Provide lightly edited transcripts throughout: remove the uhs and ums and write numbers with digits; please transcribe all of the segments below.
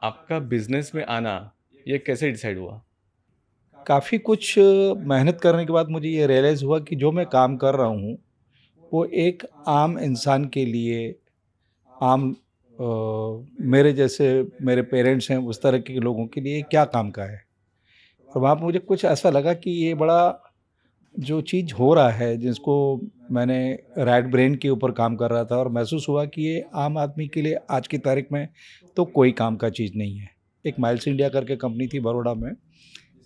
आपका बिज़नेस में आना, ये कैसे डिसाइड हुआ? काफ़ी कुछ मेहनत करने के बाद मुझे ये रियलाइज़ हुआ कि जो मैं काम कर रहा हूँ, वो एक आम इंसान के लिए, आम मेरे जैसे मेरे पेरेंट्स हैं, उस तरह के लोगों के लिए क्या काम का है। और वहाँ पे मुझे कुछ ऐसा लगा कि ये बड़ा जो चीज़ हो रहा है, जिसको मैंने रैट ब्रेन के ऊपर काम कर रहा था और महसूस हुआ कि ये आम आदमी के लिए आज की तारीख में तो कोई काम का चीज़ नहीं है। एक माइल्स इंडिया करके कंपनी थी बड़ौदा में,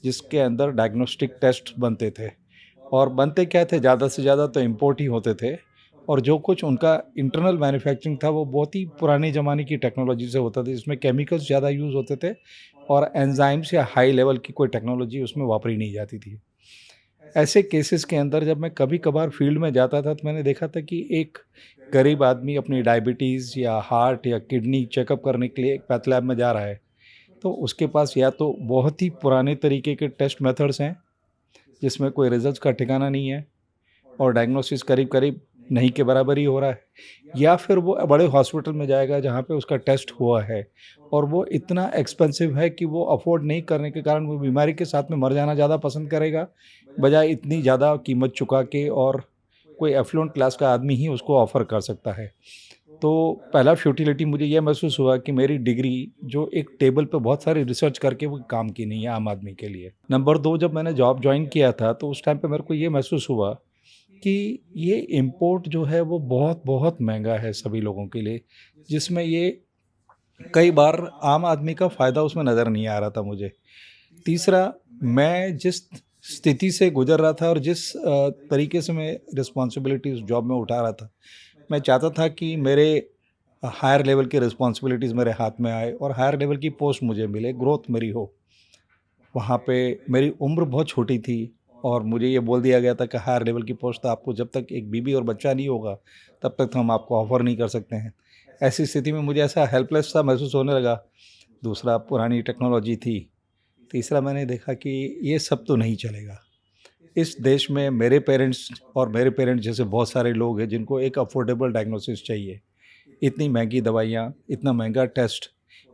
जिसके अंदर डायग्नोस्टिक टेस्ट बनते थे और बनते क्या थे, ज़्यादा से ज़्यादा तो इम्पोर्ट ही होते थे और जो कुछ उनका इंटरनल मैन्युफैक्चरिंग था वो बहुत ही पुराने ज़माने की टेक्नोलॉजी से होता था, जिसमें केमिकल्स ज़्यादा यूज़ होते थे और एंजाइम्स या हाई लेवल की कोई टेक्नोलॉजी उसमें वापरी नहीं जाती थी। ऐसे केसेस के अंदर जब मैं कभी कभार फील्ड में जाता था तो मैंने देखा था कि एक गरीब आदमी अपनी डायबिटीज़ या हार्ट या किडनी चेकअप करने के लिए एक पैथ लैब में जा रहा है, तो उसके पास या तो बहुत ही पुराने तरीके के टेस्ट मेथड्स हैं जिसमें कोई रिजल्ट्स का ठिकाना नहीं है और डायग्नोसिस करीब-करीब नहीं के बराबर ही हो रहा है, या फिर वो बड़े हॉस्पिटल में जाएगा जहाँ पे उसका टेस्ट हुआ है और वो इतना एक्सपेंसिव है कि वो अफ़ोर्ड नहीं करने के कारण वो बीमारी के साथ में मर जाना ज़्यादा पसंद करेगा, बजाय इतनी ज़्यादा कीमत चुका के, और कोई एफ्लुएंट क्लास का आदमी ही उसको ऑफ़र कर सकता है। तो पहला फ्यूटिलिटी मुझे ये महसूस हुआ कि मेरी डिग्री जो एक टेबल पे बहुत सारी रिसर्च करके वो काम की नहीं है आम आदमी के लिए। नंबर 2, जब मैंने जॉब जॉइन किया था तो उस टाइम पे मेरे को ये महसूस हुआ कि ये इम्पोर्ट जो है वो बहुत-बहुत महँगा है सभी लोगों के लिए, जिसमें ये कई बार आम आदमी का फ़ायदा उसमें नज़र नहीं आ रहा था मुझे। तीसरा, मैं जिस स्थिति से गुज़र रहा था और जिस तरीके से मैं रिस्पॉन्सिबिलिटी उस जॉब में उठा रहा था, मैं चाहता था कि मेरे हायर लेवल की रिस्पॉन्सिबिलिटीज़ मेरे हाथ में आए और हायर लेवल की पोस्ट मुझे मिले, ग्रोथ मेरी हो। वहाँ पे मेरी उम्र बहुत छोटी थी और मुझे ये बोल दिया गया था कि हायर लेवल की पोस्ट आपको जब तक एक बीवी और बच्चा नहीं होगा, तब तक तो हम आपको ऑफ़र नहीं कर सकते हैं। ऐसी स्थिति में मुझे ऐसा हेल्पलेस सा महसूस होने लगा। दूसरा, पुरानी टेक्नोलॉजी थी। तीसरा, मैंने देखा कि ये सब तो नहीं चलेगा। इस देश में मेरे पेरेंट्स और मेरे पेरेंट्स जैसे बहुत सारे लोग हैं जिनको एक अफ़ोर्डेबल डायग्नोसिस चाहिए। इतनी महँगी दवाइयाँ, इतना महँगा टेस्ट,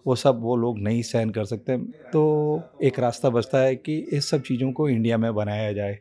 वो सब वो लोग नहीं सहन कर सकते। तो एक रास्ता बचता है कि इस सब चीज़ों को इंडिया में बनाया जाए।